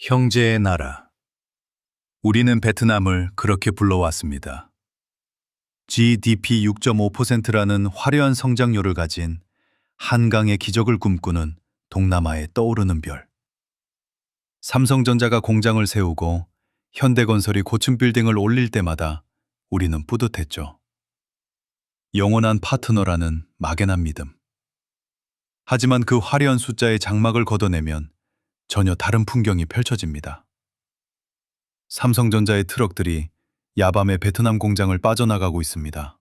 형제의 나라. 우리는 베트남을 그렇게 불러왔습니다. GDP 6.5%라는 화려한 성장률을 가진 한강의 기적을 꿈꾸는 동남아의 떠오르는 별. 삼성전자가 공장을 세우고 현대건설이 고층 빌딩을 올릴 때마다 우리는 뿌듯했죠. 영원한 파트너라는 막연한 믿음. 하지만 그 화려한 숫자의 장막을 걷어내면 전혀 다른 풍경이 펼쳐집니다. 삼성전자의 트럭들이 야밤에 베트남 공장을 빠져나가고 있습니다.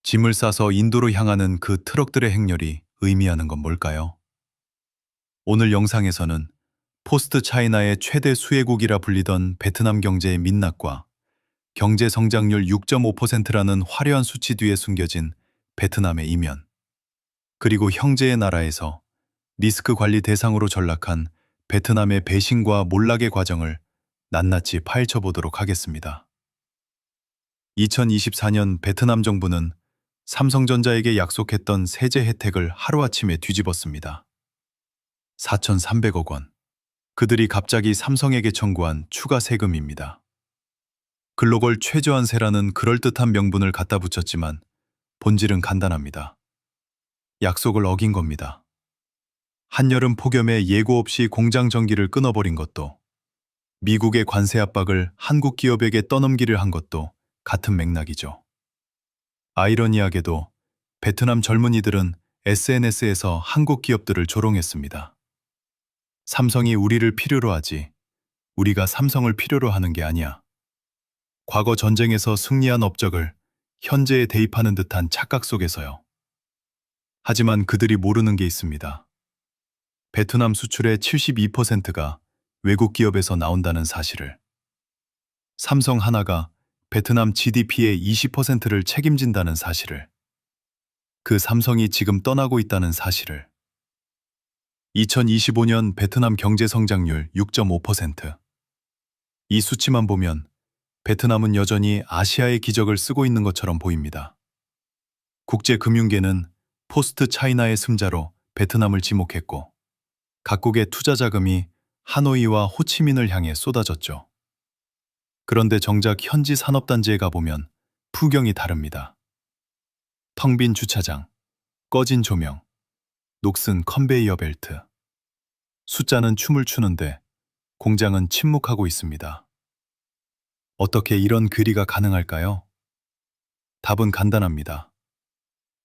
짐을 싸서 인도로 향하는 그 트럭들의 행렬이 의미하는 건 뭘까요? 오늘 영상에서는 포스트 차이나의 최대 수혜국이라 불리던 베트남 경제의 민낯과 경제 성장률 6.5%라는 화려한 수치 뒤에 숨겨진 베트남의 이면, 그리고 형제의 나라에서 리스크 관리 대상으로 전락한 베트남의 배신과 몰락의 과정을 낱낱이 파헤쳐 보도록 하겠습니다. 2024년 베트남 정부는 삼성전자에게 약속했던 세제 혜택을 하루아침에 뒤집었습니다. 4,300억 원. 그들이 갑자기 삼성에게 청구한 추가 세금입니다. 글로벌 최저한세라는 그럴듯한 명분을 갖다 붙였지만 본질은 간단합니다. 약속을 어긴 겁니다. 한여름 폭염에 예고 없이 공장 전기를 끊어버린 것도, 미국의 관세 압박을 한국 기업에게 떠넘기를 한 것도 같은 맥락이죠. 아이러니하게도 베트남 젊은이들은 SNS에서 한국 기업들을 조롱했습니다. 삼성이 우리를 필요로 하지, 우리가 삼성을 필요로 하는 게 아니야. 과거 전쟁에서 승리한 업적을 현재에 대입하는 듯한 착각 속에서요. 하지만 그들이 모르는 게 있습니다. 베트남 수출의 72%가 외국 기업에서 나온다는 사실을. 삼성 하나가 베트남 GDP의 20%를 책임진다는 사실을. 그 삼성이 지금 떠나고 있다는 사실을. 2025년 베트남 경제 성장률 6.5%. 이 수치만 보면 베트남은 여전히 아시아의 기적을 쓰고 있는 것처럼 보입니다. 국제금융계는 포스트 차이나의 승자로 베트남을 지목했고, 각국의 투자 자금이 하노이와 호치민을 향해 쏟아졌죠. 그런데 정작 현지 산업단지에 가보면 풍경이 다릅니다. 텅 빈 주차장, 꺼진 조명, 녹슨 컨베이어 벨트. 숫자는 춤을 추는데 공장은 침묵하고 있습니다. 어떻게 이런 괴리가 가능할까요? 답은 간단합니다.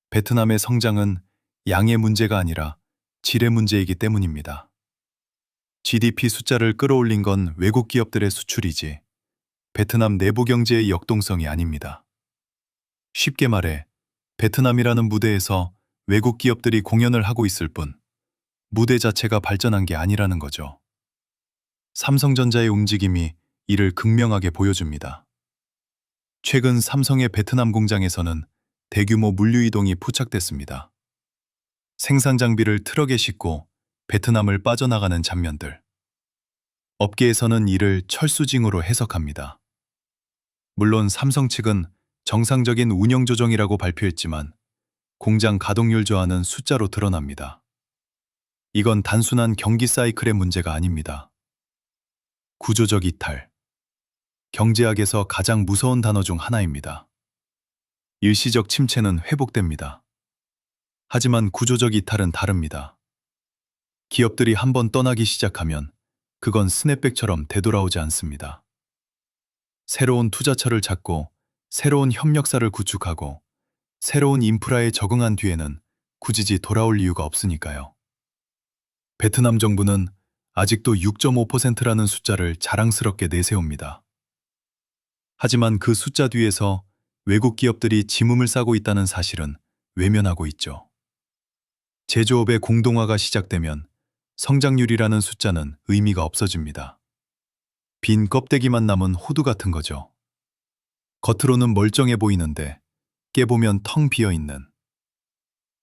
베트남의 성장은 양의 문제가 아니라 질의 문제이기 때문입니다. GDP 숫자를 끌어올린 건 외국 기업들의 수출이지 베트남 내부 경제의 역동성이 아닙니다. 쉽게 말해 베트남이라는 무대에서 외국 기업들이 공연을 하고 있을 뿐 무대 자체가 발전한 게 아니라는 거죠. 삼성전자의 움직임이 이를 극명하게 보여줍니다. 최근 삼성의 베트남 공장에서는 대규모 물류 이동이 포착됐습니다. 생산 장비를 트럭에 싣고 베트남을 빠져나가는 장면들. 업계에서는 이를 철수징후로 해석합니다. 물론 삼성 측은 정상적인 운영 조정이라고 발표했지만 공장 가동률 저하는 숫자로 드러납니다. 이건 단순한 경기 사이클의 문제가 아닙니다. 구조적 이탈. 경제학에서 가장 무서운 단어 중 하나입니다. 일시적 침체는 회복됩니다. 하지만 구조적 이탈은 다릅니다. 기업들이 한번 떠나기 시작하면 그건 스냅백처럼 되돌아오지 않습니다. 새로운 투자처를 찾고 새로운 협력사를 구축하고 새로운 인프라에 적응한 뒤에는 굳이 돌아올 이유가 없으니까요. 베트남 정부는 아직도 6.5%라는 숫자를 자랑스럽게 내세웁니다. 하지만 그 숫자 뒤에서 외국 기업들이 지문을 싸고 있다는 사실은 외면하고 있죠. 제조업의 공동화가 시작되면 성장률이라는 숫자는 의미가 없어집니다. 빈 껍데기만 남은 호두 같은 거죠. 겉으로는 멀쩡해 보이는데 깨보면 텅 비어 있는.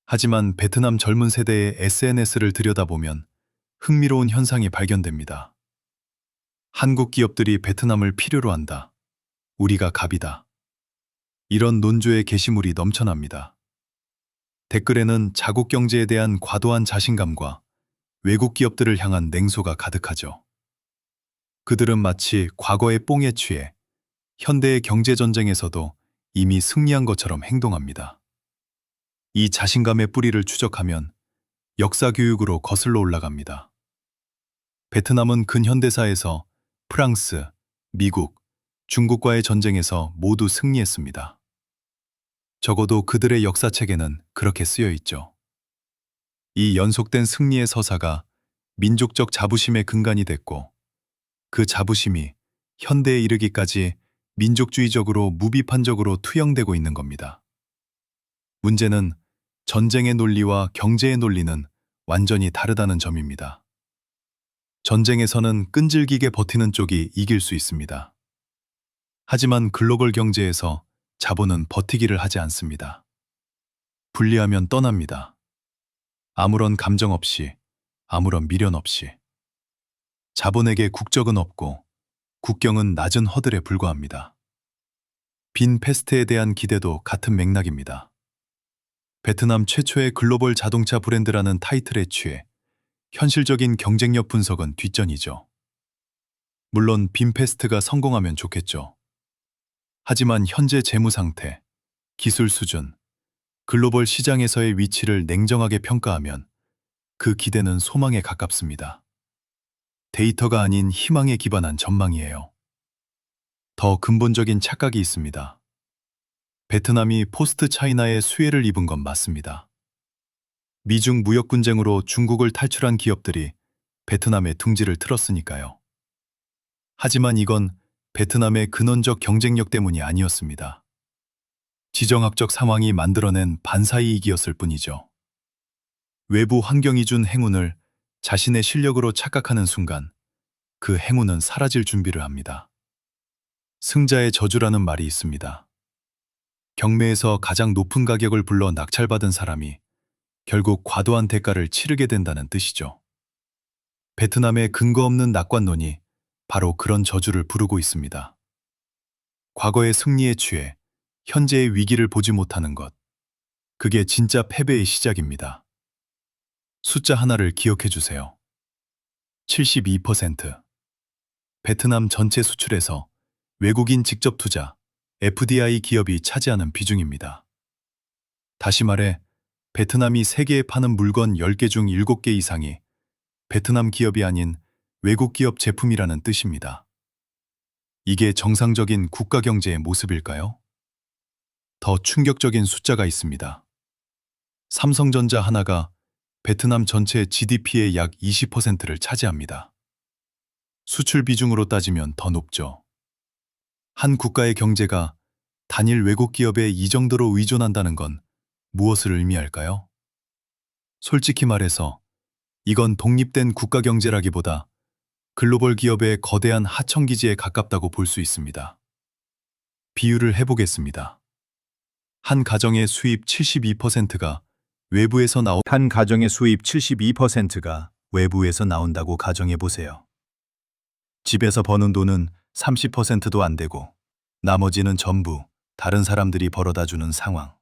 하지만 베트남 젊은 세대의 SNS를 들여다보면 흥미로운 현상이 발견됩니다. 한국 기업들이 베트남을 필요로 한다. 우리가 갑이다. 이런 논조의 게시물이 넘쳐납니다. 댓글에는 자국 경제에 대한 과도한 자신감과 외국 기업들을 향한 냉소가 가득하죠. 그들은 마치 과거의 뽕에 취해 현대의 경제전쟁에서도 이미 승리한 것처럼 행동합니다. 이 자신감의 뿌리를 추적하면 역사 교육으로 거슬러 올라갑니다. 베트남은 근현대사에서 프랑스, 미국, 중국과의 전쟁에서 모두 승리했습니다. 적어도 그들의 역사책에는 그렇게 쓰여 있죠. 이 연속된 승리의 서사가 민족적 자부심의 근간이 됐고, 그 자부심이 현대에 이르기까지 민족주의적으로 무비판적으로 투영되고 있는 겁니다. 문제는 전쟁의 논리와 경제의 논리는 완전히 다르다는 점입니다. 전쟁에서는 끈질기게 버티는 쪽이 이길 수 있습니다. 하지만 글로벌 경제에서 자본은 버티기를 하지 않습니다. 분리하면 떠납니다. 아무런 감정 없이, 아무런 미련 없이. 자본에게 국적은 없고 국경은 낮은 허들에 불과합니다. 빈 패스트에 대한 기대도 같은 맥락입니다. 베트남 최초의 글로벌 자동차 브랜드라는 타이틀에 취해 현실적인 경쟁력 분석은 뒷전이죠. 물론 빈페스트가 성공하면 좋겠죠. 하지만 현재 재무 상태, 기술 수준, 글로벌 시장에서의 위치를 냉정하게 평가하면 그 기대는 소망에 가깝습니다. 데이터가 아닌 희망에 기반한 전망이에요. 더 근본적인 착각이 있습니다. 베트남이 포스트 차이나의 수혜를 입은 건 맞습니다. 미중 무역 분쟁으로 중국을 탈출한 기업들이 베트남에 둥지를 틀었으니까요. 하지만 이건 베트남의 근원적 경쟁력 때문이 아니었습니다. 지정학적 상황이 만들어낸 반사이익이었을 뿐이죠. 외부 환경이 준 행운을 자신의 실력으로 착각하는 순간 그 행운은 사라질 준비를 합니다. 승자의 저주라는 말이 있습니다. 경매에서 가장 높은 가격을 불러 낙찰받은 사람이 결국 과도한 대가를 치르게 된다는 뜻이죠. 베트남의 근거 없는 낙관론이 바로 그런 저주를 부르고 있습니다. 과거의 승리에 취해 현재의 위기를 보지 못하는 것. 그게 진짜 패배의 시작입니다. 숫자 하나를 기억해 주세요. 72%. 베트남 전체 수출에서 외국인 직접 투자, FDI 기업이 차지하는 비중입니다. 다시 말해, 베트남이 세계에 파는 물건 10개 중 7개 이상이 베트남 기업이 아닌 외국 기업 제품이라는 뜻입니다. 이게 정상적인 국가 경제의 모습일까요? 더 충격적인 숫자가 있습니다. 삼성전자 하나가 베트남 전체 GDP의 약 20%를 차지합니다. 수출 비중으로 따지면 더 높죠. 한 국가의 경제가 단일 외국 기업에 이 정도로 의존한다는 건 무엇을 의미할까요? 솔직히 말해서 이건 독립된 국가 경제라기보다 글로벌 기업의 거대한 하청기지에 가깝다고 볼 수 있습니다. 비유를 해보겠습니다. 한 가정의 수입 72%가 외부에서 나온다고 가정해 보세요. 집에서 버는 돈은 30%도 안 되고 나머지는 전부 다른 사람들이 벌어다 주는 상황.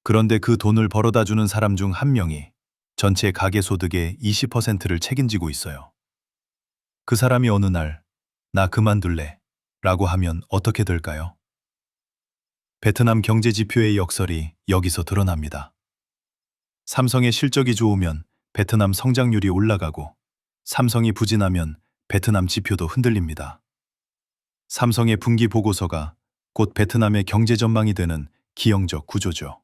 그런데 그 돈을 벌어다 주는 사람 중 한 명이 전체 가계 소득의 20%를 책임지고 있어요. 그 사람이 어느 날 나 그만둘래 라고 하면 어떻게 될까요? 베트남 경제 지표의 역설이 여기서 드러납니다. 삼성의 실적이 좋으면 베트남 성장률이 올라가고 삼성이 부진하면 베트남 지표도 흔들립니다. 삼성의 분기 보고서가 곧 베트남의 경제 전망이 되는 기형적 구조죠.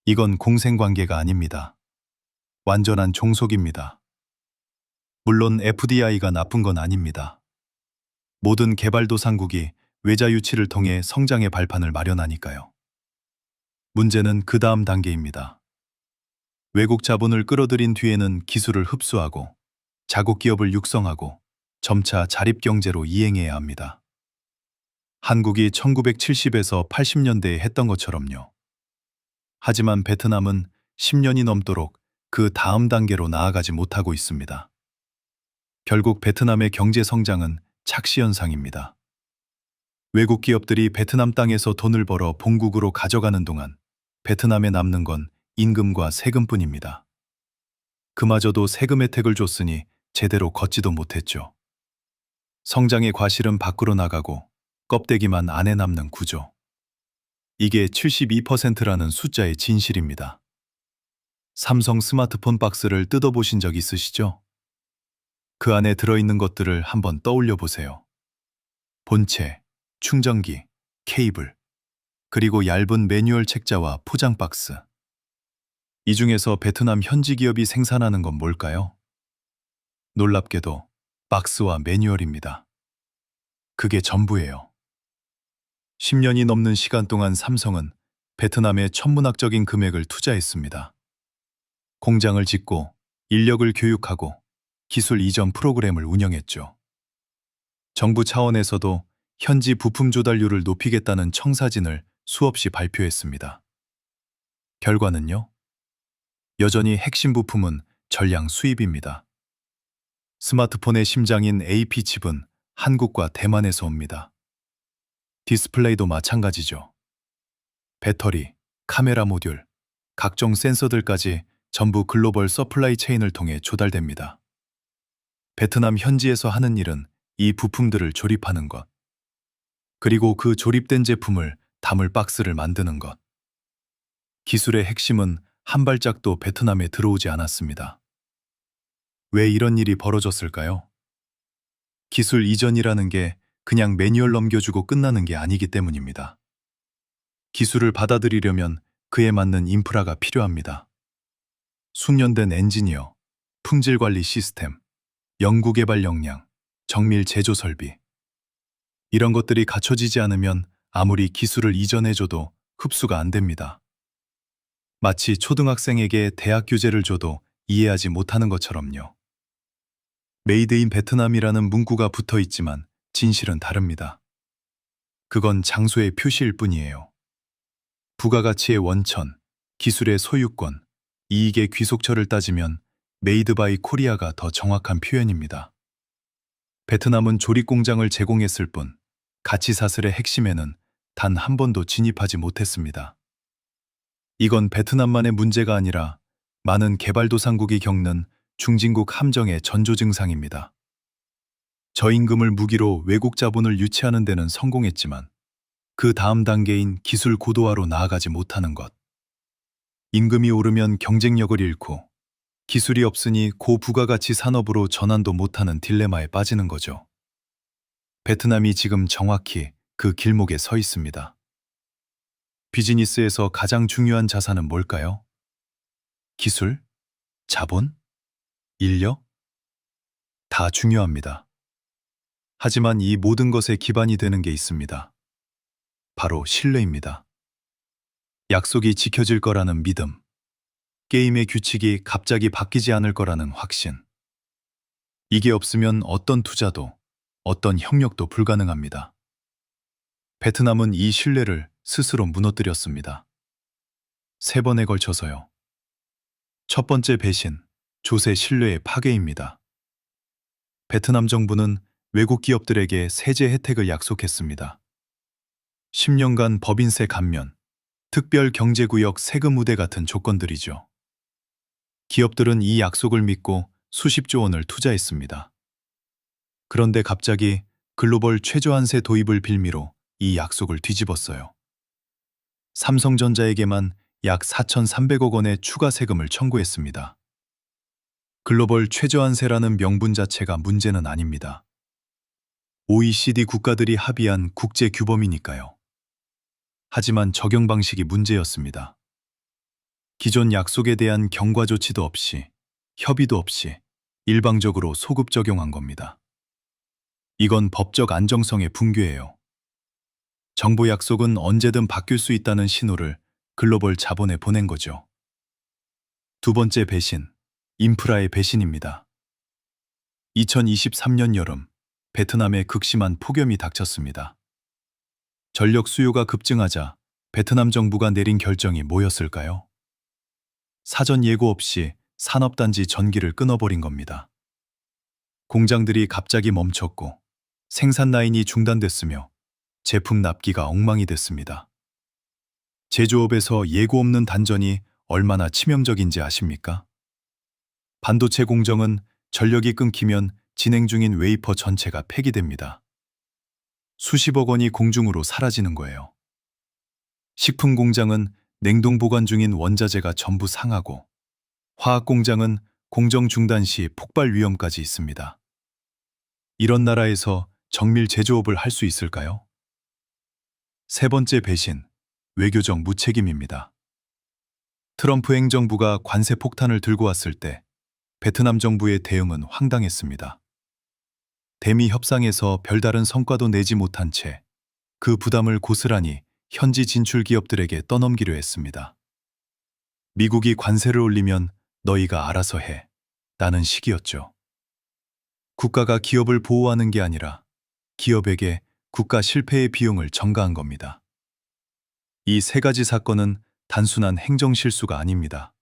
이건 공생관계가 아닙니다. 완전한 종속입니다. 물론 FDI가 나쁜 건 아닙니다. 모든 개발도상국이 외자 유치를 통해 성장의 발판을 마련하니까요. 문제는 그 다음 단계입니다. 외국 자본을 끌어들인 뒤에는 기술을 흡수하고 자국 기업을 육성하고 점차 자립경제로 이행해야 합니다. 한국이 1970에서 80년대에 했던 것처럼요. 하지만 베트남은 10년이 넘도록 그 다음 단계로 나아가지 못하고 있습니다. 결국 베트남의 경제 성장은 착시현상입니다. 외국 기업들이 베트남 땅에서 돈을 벌어 본국으로 가져가는 동안 베트남에 남는 건 임금과 세금뿐입니다. 그마저도 세금 혜택을 줬으니 제대로 걷지도 못했죠. 성장의 과실은 밖으로 나가고 껍데기만 안에 남는 구조. 이게 72%라는 숫자의 진실입니다. 삼성 스마트폰 박스를 뜯어보신 적 있으시죠? 그 안에 들어있는 것들을 한번 떠올려 보세요. 본체, 충전기, 케이블, 그리고 얇은 매뉴얼 책자와 포장 박스. 이 중에서 베트남 현지 기업이 생산하는 건 뭘까요? 놀랍게도 박스와 매뉴얼입니다. 그게 전부예요. 10년이 넘는 시간 동안 삼성은 베트남에 천문학적인 금액을 투자했습니다. 공장을 짓고 인력을 교육하고 기술 이전 프로그램을 운영했죠. 정부 차원에서도 현지 부품 조달률을 높이겠다는 청사진을 수없이 발표했습니다. 결과는요? 여전히 핵심 부품은 전량 수입입니다. 스마트폰의 심장인 AP칩은 한국과 대만에서 옵니다. 디스플레이도 마찬가지죠. 배터리, 카메라 모듈, 각종 센서들까지 전부 글로벌 서플라이 체인을 통해 조달됩니다. 베트남 현지에서 하는 일은 이 부품들을 조립하는 것, 그리고 그 조립된 제품을 담을 박스를 만드는 것. 기술의 핵심은 한 발짝도 베트남에 들어오지 않았습니다. 왜 이런 일이 벌어졌을까요? 기술 이전이라는 게 그냥 매뉴얼 넘겨주고 끝나는 게 아니기 때문입니다. 기술을 받아들이려면 그에 맞는 인프라가 필요합니다. 숙련된 엔지니어, 품질 관리 시스템, 연구개발 역량, 정밀 제조 설비. 이런 것들이 갖춰지지 않으면 아무리 기술을 이전해줘도 흡수가 안 됩니다. 마치 초등학생에게 대학 교재를 줘도 이해하지 못하는 것처럼요. 메이드 인 베트남이라는 문구가 붙어 있지만 진실은 다릅니다. 그건 장소의 표시일 뿐이에요. 부가가치의 원천, 기술의 소유권, 이익의 귀속처를 따지면 메이드 바이 코리아가 더 정확한 표현입니다. 베트남은 조립 공장을 제공했을 뿐 가치사슬의 핵심에는 단 한 번도 진입하지 못했습니다. 이건 베트남만의 문제가 아니라 많은 개발도상국이 겪는 중진국 함정의 전조 증상입니다. 저임금을 무기로 외국 자본을 유치하는 데는 성공했지만 그 다음 단계인 기술 고도화로 나아가지 못하는 것. 임금이 오르면 경쟁력을 잃고 기술이 없으니 고부가가치 산업으로 전환도 못하는 딜레마에 빠지는 거죠. 베트남이 지금 정확히 그 길목에 서 있습니다. 비즈니스에서 가장 중요한 자산은 뭘까요? 기술? 자본? 인력? 다 중요합니다. 하지만 이 모든 것의 기반이 되는 게 있습니다. 바로 신뢰입니다. 약속이 지켜질 거라는 믿음. 게임의 규칙이 갑자기 바뀌지 않을 거라는 확신. 이게 없으면 어떤 투자도, 어떤 협력도 불가능합니다. 베트남은 이 신뢰를 스스로 무너뜨렸습니다. 3번에 걸쳐서요. 첫 번째 배신, 조세 신뢰의 파괴입니다. 베트남 정부는 외국 기업들에게 세제 혜택을 약속했습니다. 10년간 법인세 감면, 특별 경제구역 세금 우대 같은 조건들이죠. 기업들은 이 약속을 믿고 수십조 원을 투자했습니다. 그런데 갑자기 글로벌 최저한세 도입을 빌미로 이 약속을 뒤집었어요. 삼성전자에게만 약 4,300억 원의 추가 세금을 청구했습니다. 글로벌 최저한세라는 명분 자체가 문제는 아닙니다. OECD 국가들이 합의한 국제 규범이니까요. 하지만 적용 방식이 문제였습니다. 기존 약속에 대한 경과 조치도 없이, 협의도 없이 일방적으로 소급 적용한 겁니다. 이건 법적 안정성의 붕괴예요. 정부 약속은 언제든 바뀔 수 있다는 신호를 글로벌 자본에 보낸 거죠. 두 번째 배신, 인프라의 배신입니다. 2023년 여름, 베트남에 극심한 폭염이 닥쳤습니다. 전력 수요가 급증하자 베트남 정부가 내린 결정이 뭐였을까요? 사전 예고 없이 산업단지 전기를 끊어버린 겁니다. 공장들이 갑자기 멈췄고 생산 라인이 중단됐으며 제품 납기가 엉망이 됐습니다. 제조업에서 예고 없는 단전이 얼마나 치명적인지 아십니까? 반도체 공정은 전력이 끊기면 진행 중인 웨이퍼 전체가 폐기됩니다. 수십억 원이 공중으로 사라지는 거예요. 식품 공장은 냉동 보관 중인 원자재가 전부 상하고, 화학 공장은 공정 중단 시 폭발 위험까지 있습니다. 이런 나라에서 정밀 제조업을 할 수 있을까요? 세 번째 배신, 외교적 무책임입니다. 트럼프 행정부가 관세 폭탄을 들고 왔을 때 베트남 정부의 대응은 황당했습니다. 대미 협상에서 별다른 성과도 내지 못한 채 그 부담을 고스란히 현지 진출 기업들에게 떠넘기려 했습니다. 미국이 관세를 올리면 너희가 알아서 해. 라는 식이었죠. 국가가 기업을 보호하는 게 아니라 기업에게 국가 실패의 비용을 전가한 겁니다. 이 세 가지 사건은 단순한 행정 실수가 아닙니다.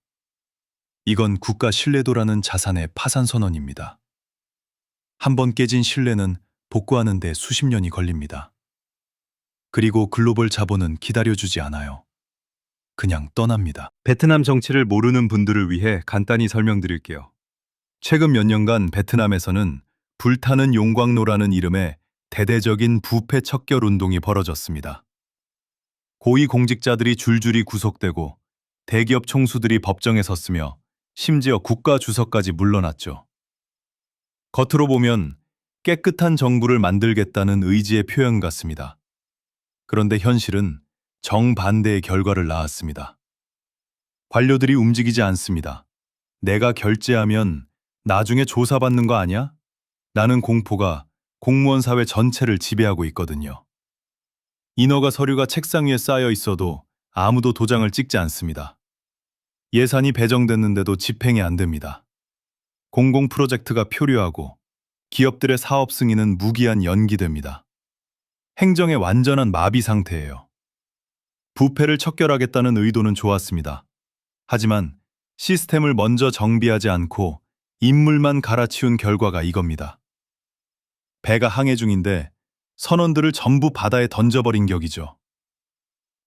이건 국가 신뢰도라는 자산의 파산 선언입니다. 한 번 깨진 신뢰는 복구하는 데 수십 년이 걸립니다. 그리고 글로벌 자본은 기다려주지 않아요. 그냥 떠납니다. 베트남 정치를 모르는 분들을 위해 간단히 설명드릴게요. 최근 몇 년간 베트남에서는 불타는 용광로라는 이름의 대대적인 부패 척결 운동이 벌어졌습니다. 고위 공직자들이 줄줄이 구속되고 대기업 총수들이 법정에 섰으며 심지어 국가 주석까지 물러났죠. 겉으로 보면 깨끗한 정부를 만들겠다는 의지의 표현 같습니다. 그런데 현실은 정반대의 결과를 낳았습니다. 관료들이 움직이지 않습니다. 내가 결제하면 나중에 조사받는 거 아니야? 라는 공포가 공무원 사회 전체를 지배하고 있거든요. 인허가 서류가 책상 위에 쌓여 있어도 아무도 도장을 찍지 않습니다. 예산이 배정됐는데도 집행이 안 됩니다. 공공 프로젝트가 표류하고 기업들의 사업 승인은 무기한 연기됩니다. 행정의 완전한 마비 상태예요. 부패를 척결하겠다는 의도는 좋았습니다. 하지만 시스템을 먼저 정비하지 않고 인물만 갈아치운 결과가 이겁니다. 배가 항해 중인데 선원들을 전부 바다에 던져버린 격이죠.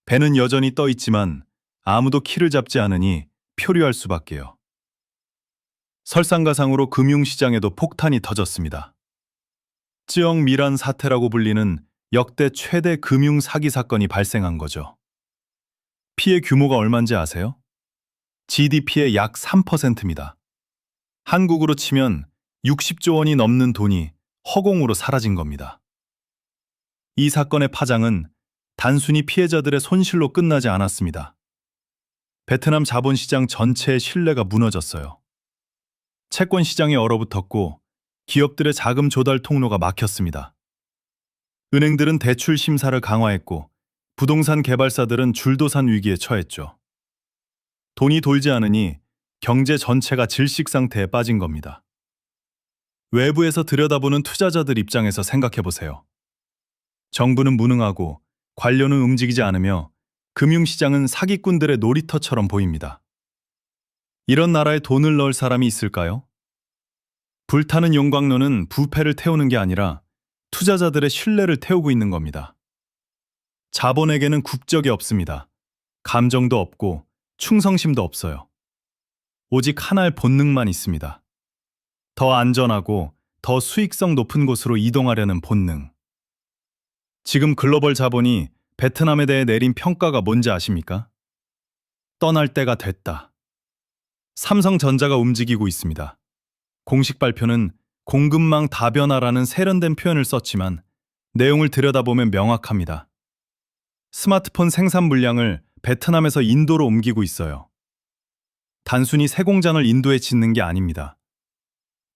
배는 여전히 떠 있지만 아무도 키를 잡지 않으니 표류할 수밖에요. 설상가상으로 금융시장에도 폭탄이 터졌습니다. 쯔영미란 사태라고 불리는 역대 최대 금융 사기 사건이 발생한 거죠. 피해 규모가 얼마인지 아세요? GDP의 약 3%입니다. 한국으로 치면 60조 원이 넘는 돈이 허공으로 사라진 겁니다. 이 사건의 파장은 단순히 피해자들의 손실로 끝나지 않았습니다. 베트남 자본시장 전체의 신뢰가 무너졌어요. 채권 시장이 얼어붙었고 기업들의 자금 조달 통로가 막혔습니다. 은행들은 대출 심사를 강화했고 부동산 개발사들은 줄도산 위기에 처했죠. 돈이 돌지 않으니 경제 전체가 질식 상태에 빠진 겁니다. 외부에서 들여다보는 투자자들 입장에서 생각해 보세요. 정부는 무능하고 관료는 움직이지 않으며 금융시장은 사기꾼들의 놀이터처럼 보입니다. 이런 나라에 돈을 넣을 사람이 있을까요? 불타는 용광로는 부패를 태우는 게 아니라 투자자들의 신뢰를 태우고 있는 겁니다. 자본에게는 국적이 없습니다. 감정도 없고 충성심도 없어요. 오직 하나의 본능만 있습니다. 더 안전하고 더 수익성 높은 곳으로 이동하려는 본능. 지금 글로벌 자본이 베트남에 대해 내린 평가가 뭔지 아십니까? 떠날 때가 됐다. 삼성전자가 움직이고 있습니다. 공식 발표는 공급망 다변화라는 세련된 표현을 썼지만 내용을 들여다보면 명확합니다. 스마트폰 생산 물량을 베트남에서 인도로 옮기고 있어요. 단순히 새 공장을 인도에 짓는 게 아닙니다.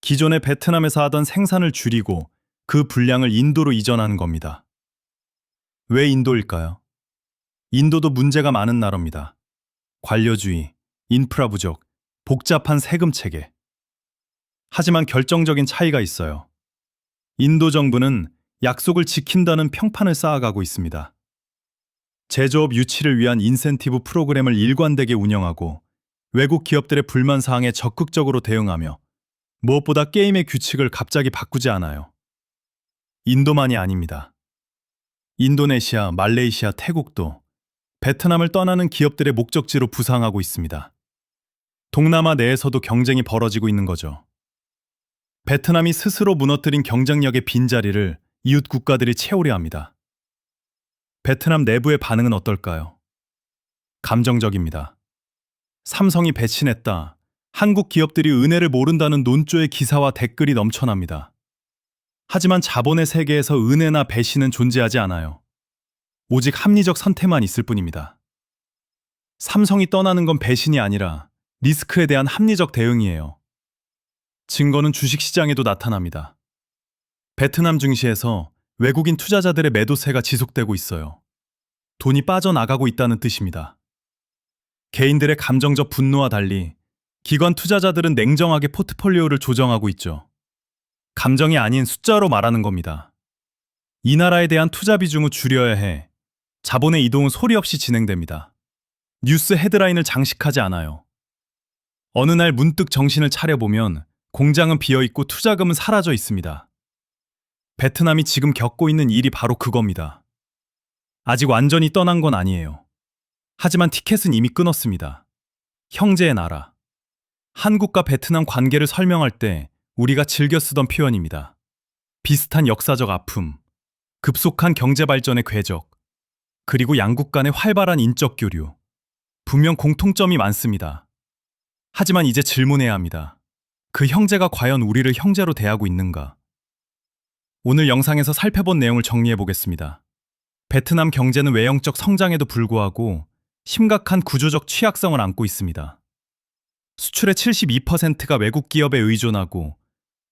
기존에 베트남에서 하던 생산을 줄이고 그 분량을 인도로 이전하는 겁니다. 왜 인도일까요? 인도도 문제가 많은 나라입니다. 관료주의, 인프라 부족, 복잡한 세금 체계. 하지만 결정적인 차이가 있어요. 인도 정부는 약속을 지킨다는 평판을 쌓아가고 있습니다. 제조업 유치를 위한 인센티브 프로그램을 일관되게 운영하고 외국 기업들의 불만 사항에 적극적으로 대응하며 무엇보다 게임의 규칙을 갑자기 바꾸지 않아요. 인도만이 아닙니다. 인도네시아, 말레이시아, 태국도 베트남을 떠나는 기업들의 목적지로 부상하고 있습니다. 동남아 내에서도 경쟁이 벌어지고 있는 거죠. 베트남이 스스로 무너뜨린 경쟁력의 빈자리를 이웃 국가들이 채우려 합니다. 베트남 내부의 반응은 어떨까요? 감정적입니다. 삼성이 배신했다. 한국 기업들이 은혜를 모른다는 논조의 기사와 댓글이 넘쳐납니다. 하지만 자본의 세계에서 은혜나 배신은 존재하지 않아요. 오직 합리적 선택만 있을 뿐입니다. 삼성이 떠나는 건 배신이 아니라 리스크에 대한 합리적 대응이에요. 증거는 주식시장에도 나타납니다. 베트남 증시에서 외국인 투자자들의 매도세가 지속되고 있어요. 돈이 빠져나가고 있다는 뜻입니다. 개인들의 감정적 분노와 달리 기관 투자자들은 냉정하게 포트폴리오를 조정하고 있죠. 감정이 아닌 숫자로 말하는 겁니다. 이 나라에 대한 투자 비중을 줄여야 해. 자본의 이동은 소리 없이 진행됩니다. 뉴스 헤드라인을 장식하지 않아요. 어느 날 문득 정신을 차려보면 공장은 비어있고 투자금은 사라져 있습니다. 베트남이 지금 겪고 있는 일이 바로 그겁니다. 아직 완전히 떠난 건 아니에요. 하지만 티켓은 이미 끊었습니다. 형제의 나라. 한국과 베트남 관계를 설명할 때 우리가 즐겨 쓰던 표현입니다. 비슷한 역사적 아픔, 급속한 경제 발전의 궤적, 그리고 양국 간의 활발한 인적 교류. 분명 공통점이 많습니다. 하지만 이제 질문해야 합니다. 그 형제가 과연 우리를 형제로 대하고 있는가? 오늘 영상에서 살펴본 내용을 정리해 보겠습니다. 베트남 경제는 외형적 성장에도 불구하고 심각한 구조적 취약성을 안고 있습니다. 수출의 72%가 외국 기업에 의존하고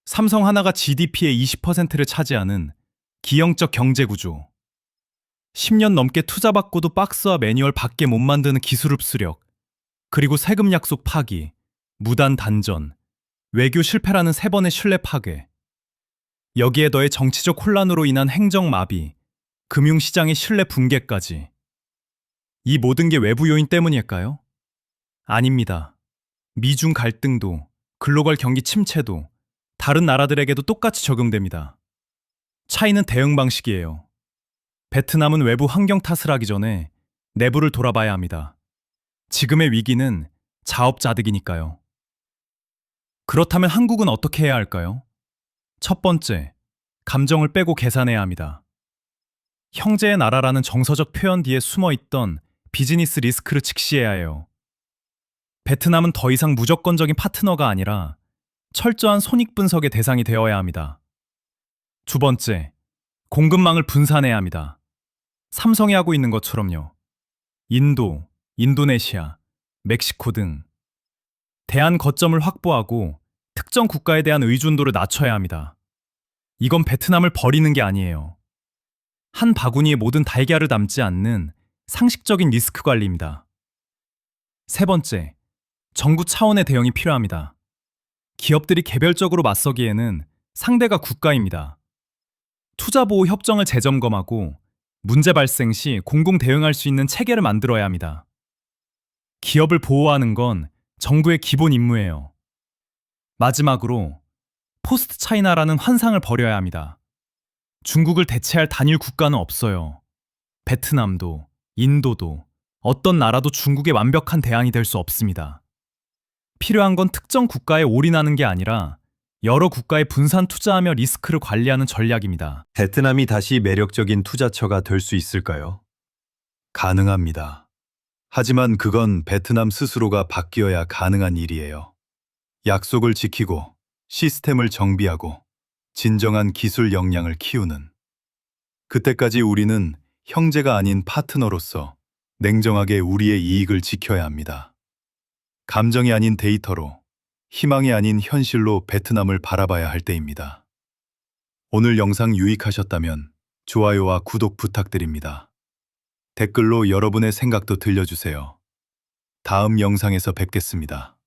삼성 하나가 GDP의 20%를 차지하는 기형적 경제 구조. 10년 넘게 투자받고도 박스와 매뉴얼 밖에 못 만드는 기술 흡수력, 그리고 세금 약속 파기, 무단 단전, 외교 실패라는 3번의 신뢰 파괴. 여기에 더해 정치적 혼란으로 인한 행정 마비, 금융시장의 신뢰 붕괴까지. 이 모든 게 외부 요인 때문일까요? 아닙니다. 미중 갈등도, 글로벌 경기 침체도 다른 나라들에게도 똑같이 적용됩니다. 차이는 대응 방식이에요. 베트남은 외부 환경 탓을 하기 전에 내부를 돌아봐야 합니다. 지금의 위기는 자업자득이니까요. 그렇다면 한국은 어떻게 해야 할까요? 첫 번째, 감정을 빼고 계산해야 합니다. 형제의 나라라는 정서적 표현 뒤에 숨어있던 비즈니스 리스크를 직시해야 해요. 베트남은 더 이상 무조건적인 파트너가 아니라 철저한 손익 분석의 대상이 되어야 합니다. 두 번째, 공급망을 분산해야 합니다. 삼성이 하고 있는 것처럼요. 인도, 인도네시아, 멕시코 등 대안 거점을 확보하고 특정 국가에 대한 의존도를 낮춰야 합니다. 이건 베트남을 버리는 게 아니에요. 한 바구니에 모든 달걀을 담지 않는 상식적인 리스크 관리입니다. 세 번째, 정부 차원의 대응이 필요합니다. 기업들이 개별적으로 맞서기에는 상대가 국가입니다. 투자보호 협정을 재점검하고 문제 발생 시 공공 대응할 수 있는 체계를 만들어야 합니다. 기업을 보호하는 건 정부의 기본 임무예요. 마지막으로 포스트 차이나라는 환상을 버려야 합니다. 중국을 대체할 단일 국가는 없어요. 베트남도, 인도도, 어떤 나라도 중국의 완벽한 대안이 될 수 없습니다. 필요한 건 특정 국가에 올인하는 게 아니라 여러 국가에 분산 투자하며 리스크를 관리하는 전략입니다. 베트남이 다시 매력적인 투자처가 될 수 있을까요? 가능합니다. 하지만 그건 베트남 스스로가 바뀌어야 가능한 일이에요. 약속을 지키고 시스템을 정비하고 진정한 기술 역량을 키우는. 그때까지 우리는 형제가 아닌 파트너로서 냉정하게 우리의 이익을 지켜야 합니다. 감정이 아닌 데이터로, 희망이 아닌 현실로 베트남을 바라봐야 할 때입니다. 오늘 영상 유익하셨다면 좋아요와 구독 부탁드립니다. 댓글로 여러분의 생각도 들려주세요. 다음 영상에서 뵙겠습니다.